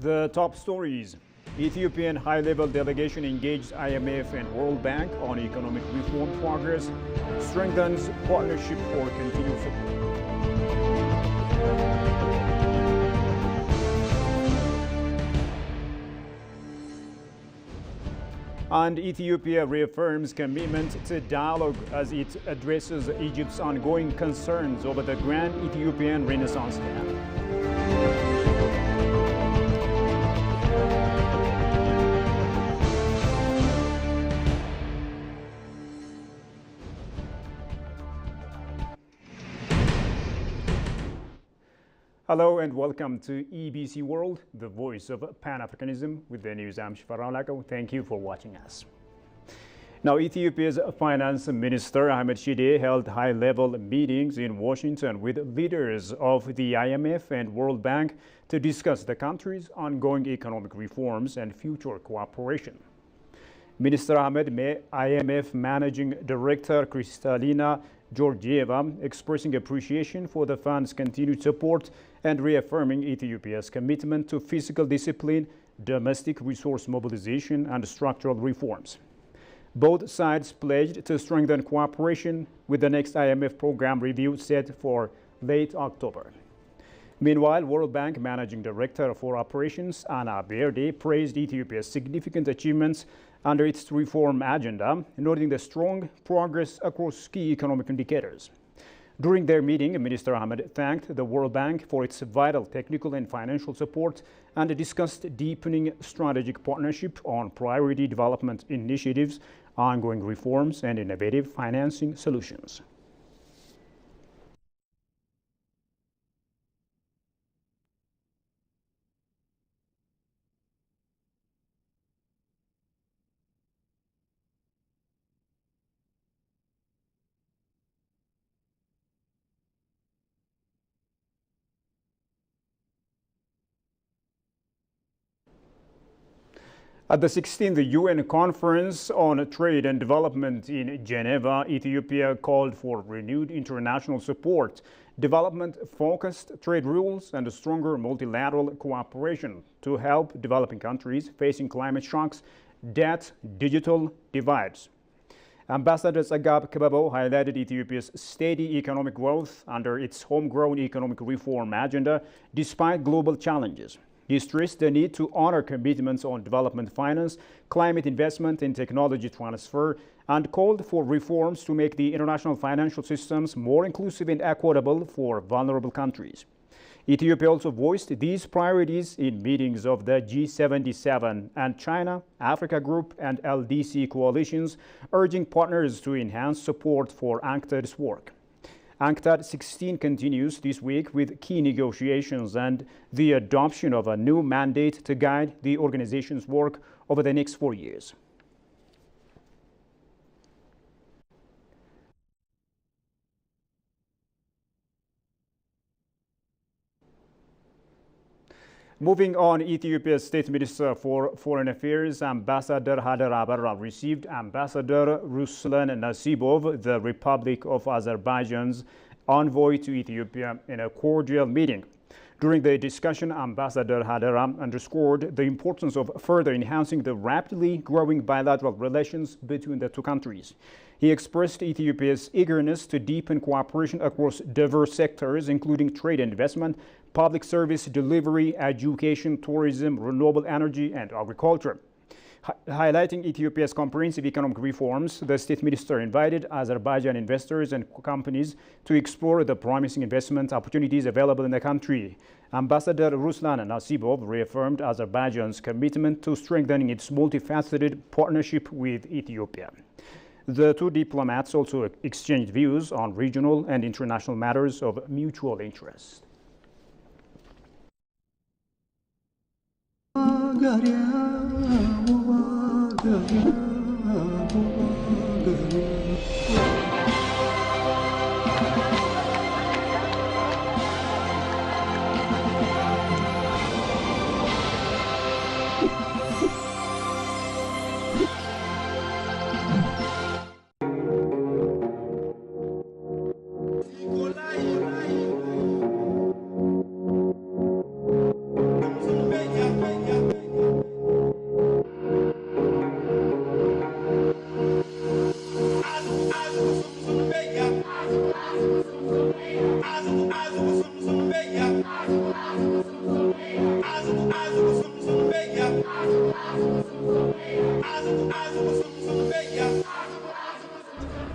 The top stories. Ethiopian high-level delegation engaged IMF and World Bank on economic reform progress, strengthens partnership for continued support. And Ethiopia reaffirms commitment to dialogue as it addresses Egypt's ongoing concerns over the Grand Ethiopian Renaissance Dam. Hello and welcome to EBC World, the voice of Pan-Africanism. With the news, I'm Shifarao Lako. Thank you for watching us. Now, Ethiopia's Finance Minister Ahmed Shide held high-level meetings in Washington with leaders of the IMF and World Bank to discuss the country's ongoing economic reforms and future cooperation. Minister Ahmed met IMF Managing Director Kristalina Georgieva, expressing appreciation for the fund's continued support and reaffirming Ethiopia's commitment to fiscal discipline, domestic resource mobilization, and structural reforms. Both sides pledged to strengthen cooperation with the next IMF program review set for late October. Meanwhile, World Bank Managing Director for Operations Anna Berde praised Ethiopia's significant achievements under its reform agenda, noting the strong progress across key economic indicators. During their meeting, Minister Ahmed thanked the World Bank for its vital technical and financial support and discussed deepening strategic partnership on priority development initiatives, ongoing reforms, and innovative financing solutions. At the 16th UN Conference on Trade and Development in Geneva, Ethiopia called for renewed international support, development-focused trade rules, and a stronger multilateral cooperation to help developing countries facing climate shocks, debt, digital divides. Ambassador Tsagab Kebabo highlighted Ethiopia's steady economic growth under its homegrown economic reform agenda despite global challenges. He stressed the need to honor commitments on development finance, climate investment, and technology transfer, and called for reforms to make the international financial systems more inclusive and equitable for vulnerable countries. Ethiopia also voiced these priorities in meetings of the G77 and China, Africa Group, and LDC coalitions, urging partners to enhance support for UNCTAD's work. UNCTAD 16 continues this week with key negotiations and the adoption of a new mandate to guide the organization's work over the next 4 years. Moving on, Ethiopia's State Minister for Foreign Affairs, Ambassador Hader Abarra, received Ambassador Ruslan Nasibov, the Republic of Azerbaijan's envoy to Ethiopia, in a cordial meeting. During the discussion, Ambassador Hader underscored the importance of further enhancing the rapidly growing bilateral relations between the two countries. He expressed Ethiopia's eagerness to deepen cooperation across diverse sectors, including trade and investment, public service delivery, education, tourism, renewable energy, and agriculture. Highlighting Ethiopia's comprehensive economic reforms, the state minister invited Azerbaijan investors and companies to explore the promising investment opportunities available in the country. Ambassador Ruslan Nasibov reaffirmed Azerbaijan's commitment to strengthening its multifaceted partnership with Ethiopia. The two diplomats also exchanged views on regional and international matters of mutual interest.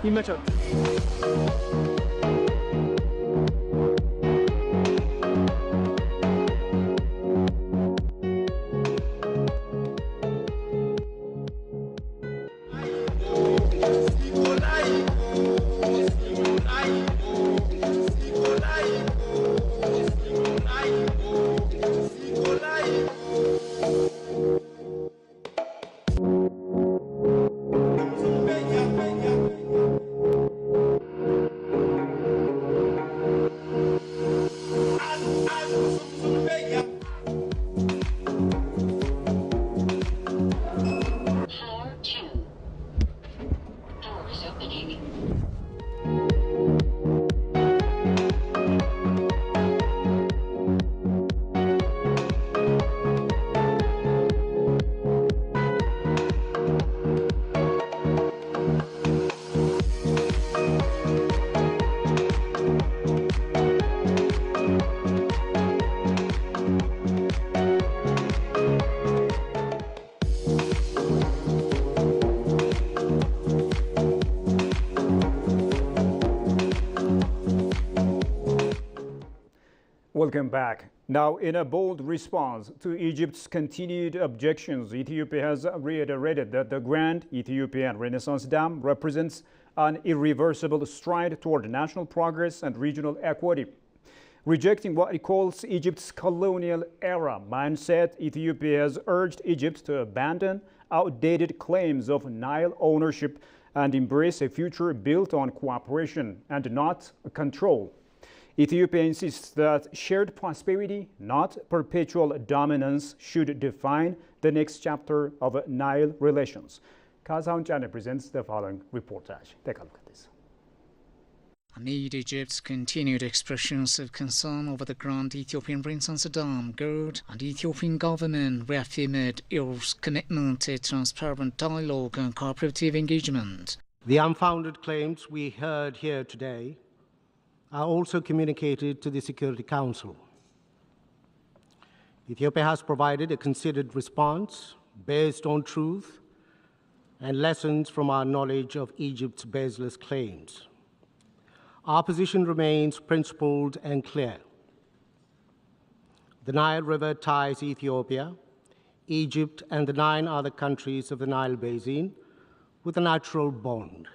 immature. Welcome back. Now, in a bold response to Egypt's continued objections, Ethiopia has reiterated that the Grand Ethiopian Renaissance Dam represents an irreversible stride toward national progress and regional equity. Rejecting what it calls Egypt's colonial era mindset, Ethiopia has urged Egypt to abandon outdated claims of Nile ownership and embrace a future built on cooperation and not control. Ethiopia insists that shared prosperity, not perpetual dominance, should define the next chapter of Nile relations. Kazaun Chane presents the following reportage. Take a look at this. Amid Egypt's continued expressions of concern over the Grand Ethiopian Renaissance Dam, GERD, and the Ethiopian government reaffirmed its commitment to transparent dialogue and cooperative engagement. The unfounded claims we heard here today are also communicated to the Security Council. Ethiopia has provided a considered response based on truth and lessons from our knowledge of Egypt's baseless claims. Our position remains principled and clear. The Nile River ties Ethiopia, Egypt, and the 9 other countries of the Nile Basin with a natural bond.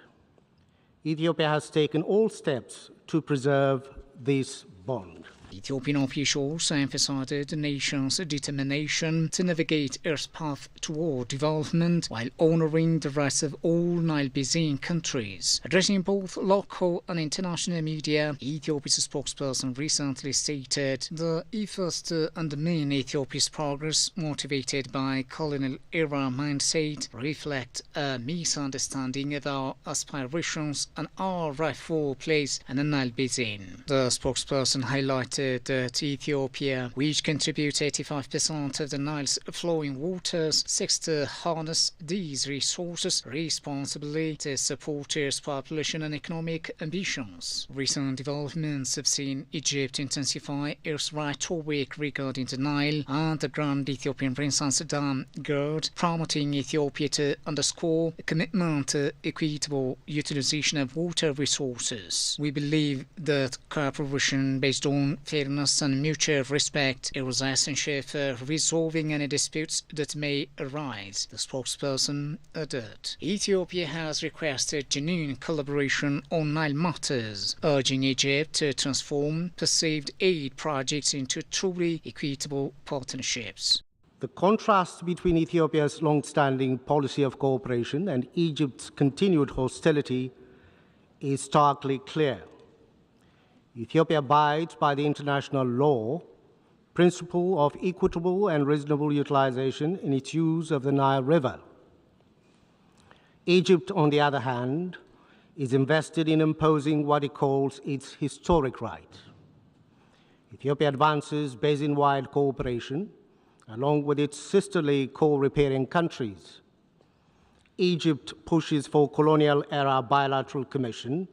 Ethiopia has taken all steps to preserve this bond. Ethiopian officials emphasized the nation's determination to navigate its path toward development while honoring the rights of all Nile Basin countries. Addressing both local and international media, Ethiopia's spokesperson recently stated the efforts to undermine Ethiopia's progress, motivated by colonial-era mindset, reflect a misunderstanding of our aspirations and our rightful place in the Nile Basin. The spokesperson highlighted that Ethiopia, which contributes 85% of the Nile's flowing waters, seeks to harness these resources responsibly to support its population and economic ambitions. Recent developments have seen Egypt intensify its rhetoric regarding the Nile and the Grand Ethiopian Renaissance Dam, GERD, promoting Ethiopia to underscore a commitment to equitable utilization of water resources. We believe that cooperation based on fairness and mutual respect is essential for resolving any disputes that may arise, the spokesperson added. Ethiopia has requested genuine collaboration on Nile matters, urging Egypt to transform perceived aid projects into truly equitable partnerships. The contrast between Ethiopia's long-standing policy of cooperation and Egypt's continued hostility is starkly clear. Ethiopia abides by the international law, principle of equitable and reasonable utilization in its use of the Nile River. Egypt, on the other hand, is invested in imposing what it calls its historic right. Ethiopia advances basin-wide cooperation along with its sisterly co-riparian countries. Egypt pushes for colonial-era bilateral commission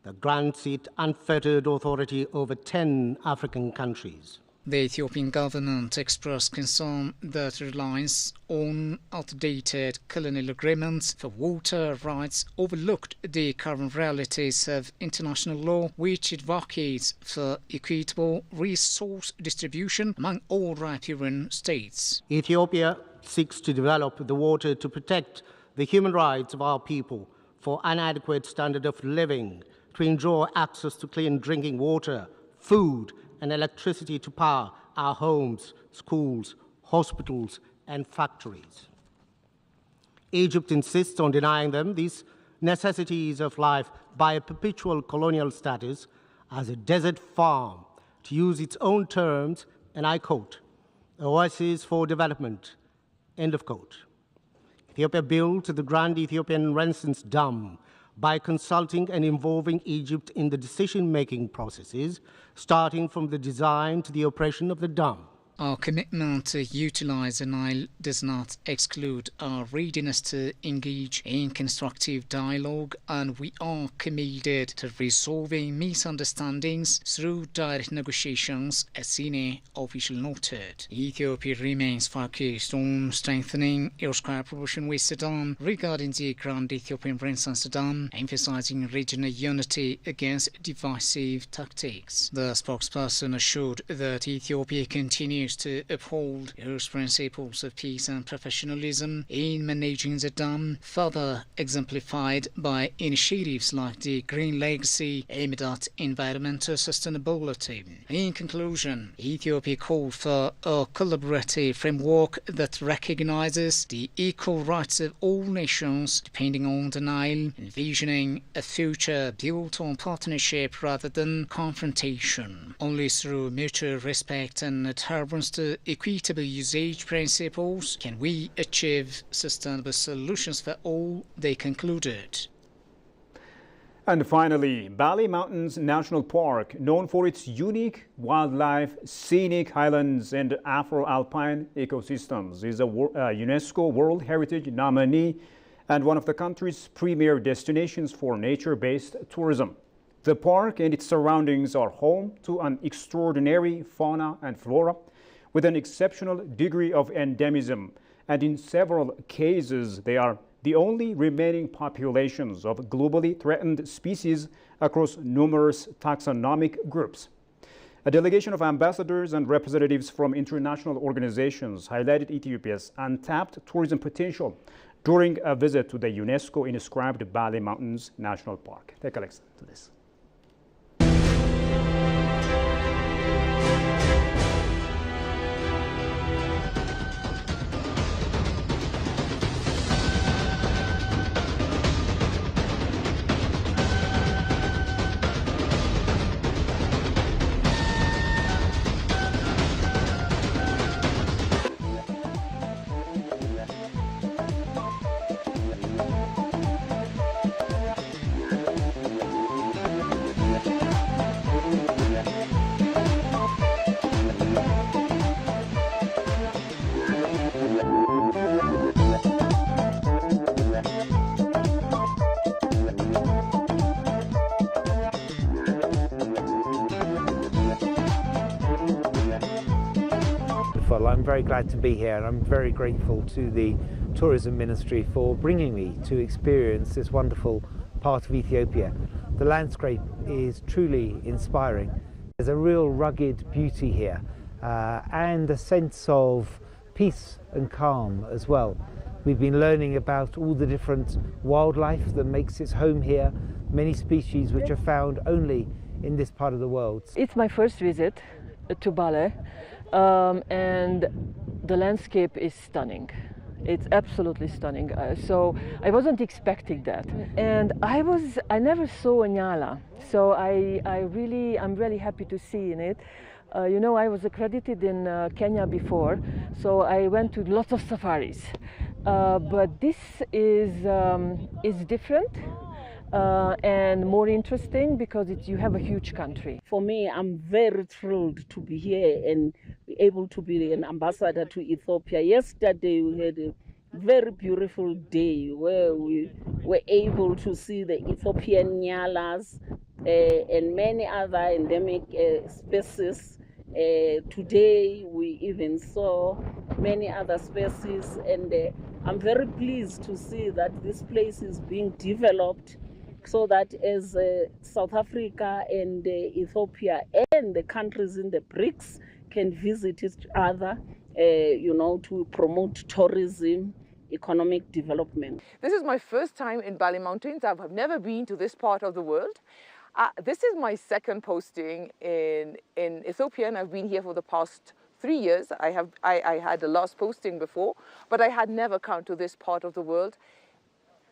that grants it unfettered authority over 10 African countries. The Ethiopian government expressed concern that reliance on outdated colonial agreements for water rights overlooked the current realities of international law, which advocates for equitable resource distribution among all riparian states. Ethiopia seeks to develop the water to protect the human rights of our people for inadequate standard of living, to ensure access to clean drinking water, food, and electricity to power our homes, schools, hospitals, and factories. Egypt insists on denying them these necessities of life by a perpetual colonial status as a desert farm, to use its own terms, and I quote, oasis for development, end of quote. Ethiopia built the Grand Ethiopian Renaissance Dam by consulting and involving Egypt in the decision-making processes, starting from the design to the operation of the dam. Our commitment to utilize the Nile does not exclude our readiness to engage in constructive dialogue, and we are committed to resolving misunderstandings through direct negotiations, as Sine official noted. Ethiopia remains focused on strengthening its cooperation with Sudan regarding the Grand Ethiopian Renaissance Dam, emphasizing regional unity against divisive tactics. The spokesperson assured that Ethiopia continues to uphold its principles of peace and professionalism in managing the dam, further exemplified by initiatives like the Green Legacy aimed at environmental sustainability. In conclusion, Ethiopia called for a collaborative framework that recognizes the equal rights of all nations depending on the Nile, envisioning a future built on partnership rather than confrontation. Only through mutual respect and adherence to equitable usage principles can we achieve sustainable solutions for all, they concluded. And finally, Bali Mountains National Park, known for its unique wildlife, scenic highlands, and Afro-alpine ecosystems, is a UNESCO World Heritage nominee and one of the country's premier destinations for nature-based tourism. The park and its surroundings are home to an extraordinary fauna and flora with an exceptional degree of endemism, and in several cases they are the only remaining populations of globally threatened species across numerous taxonomic groups. A delegation of ambassadors and representatives from international organizations highlighted Ethiopia's untapped tourism potential during a visit to the UNESCO-inscribed Bali Mountains National Park. Take a listen to this. I'm very glad to be here, and I'm very grateful to the Tourism Ministry for bringing me to experience this wonderful part of Ethiopia. The landscape is truly inspiring. There's a real rugged beauty here and a sense of peace and calm as well. We've been learning about all the different wildlife that makes its home here, many species which are found only in this part of the world. It's my first visit to Bali. And the landscape is stunning. It's absolutely stunning. So I wasn't expecting that, and I never saw a nyala. So I'm really happy to see in it. You know, I was accredited in Kenya before, so I went to lots of safaris. But this is different. And more interesting because you have a huge country. For me, I'm very thrilled to be here and be able to be an ambassador to Ethiopia. Yesterday we had a very beautiful day where we were able to see the Ethiopian nyalas and many other endemic species Today we even saw many other species, and I'm very pleased to see that this place is being developed so that as South Africa and Ethiopia and the countries in the BRICS can visit each other, to promote tourism, economic development. This is my first time in Bali Mountains. I've never been to this part of the world. This is my second posting in Ethiopia, and I've been here for the past 3 years. I had the last posting before, but I had never come to this part of the world.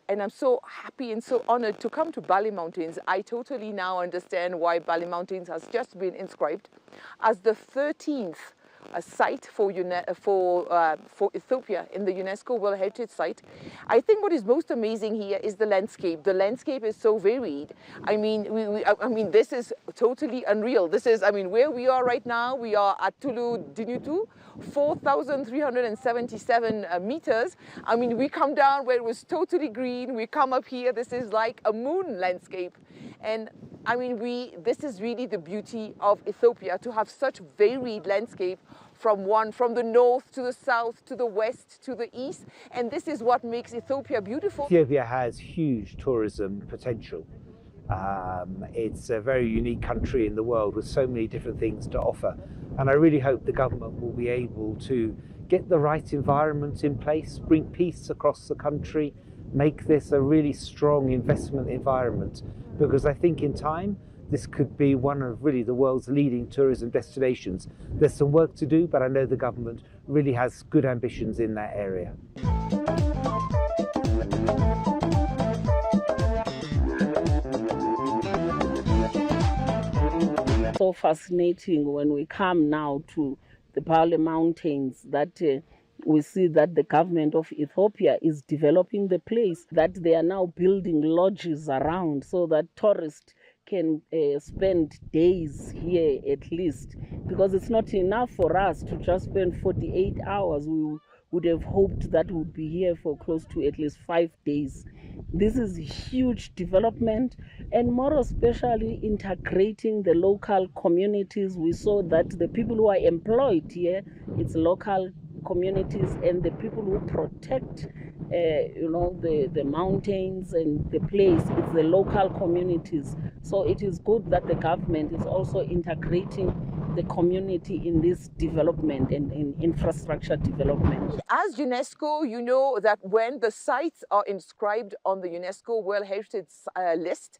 And I'm so happy and so honored to come to Bali Mountains. I totally now understand why Bali Mountains has just been inscribed as the 13th site for Ethiopia in the UNESCO World Heritage Site. I think what is most amazing here is the landscape. The landscape is so varied. I mean, this is totally unreal. This is, where we are right now, we are at Tulu Dinutu, 4,377 meters. We come down where it was totally green. We come up here, this is like a moon landscape. And this is really the beauty of Ethiopia, to have such varied landscape from the north to the south to the west to the east. And this is what makes Ethiopia beautiful. Ethiopia has huge tourism potential. It's a very unique country in the world with so many different things to offer. And I really hope the government will be able to get the right environment in place, bring peace across the country, make this a really strong investment environment, because I think in time this could be one of really the world's leading tourism destinations. There's some work to do, but I know the government really has good ambitions in that area. So fascinating when we come now to the Bali Mountains that we see that the government of Ethiopia is developing the place, that they are now building lodges around so that tourists can spend days here at least, because it's not enough for us to just spend 48 hours. We would have hoped that we would be here for close to at least 5 days. This is huge development, and more especially integrating the local communities. We saw that the people who are employed here, it's local communities, and the people who protect the mountains and the place, it's the local communities. So it is good that the government is also integrating the community in this development and in infrastructure development. As UNESCO, you know that when the sites are inscribed on the UNESCO World Heritage list,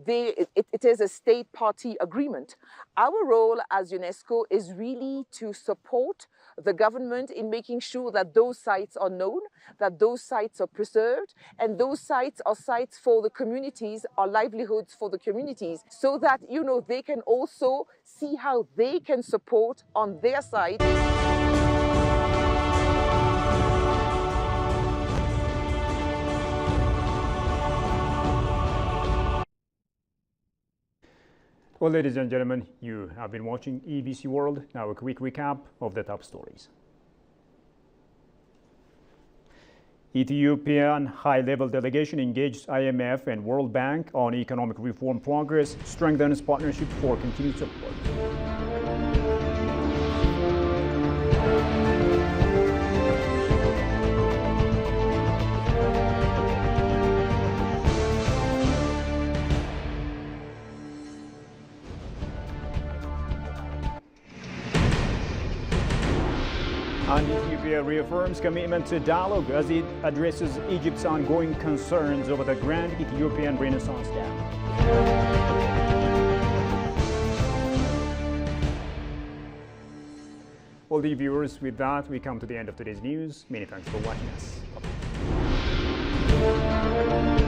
it is a state party agreement. Our role as UNESCO is really to support the government in making sure that those sites are known, that those sites are preserved, and those sites are sites for the communities, are livelihoods for the communities, so that, they can also see how they can support on their side. Well, ladies and gentlemen, you have been watching EBC World. Now a quick recap of the top stories. Ethiopian high-level delegation engaged IMF and World Bank on economic reform progress, strengthens partnership for continued support. And Ethiopia reaffirms commitment to dialogue as it addresses Egypt's ongoing concerns over the Grand Ethiopian Renaissance Dam. Well, dear viewers, with that, we come to the end of today's news. Many thanks for watching us. Bye-bye.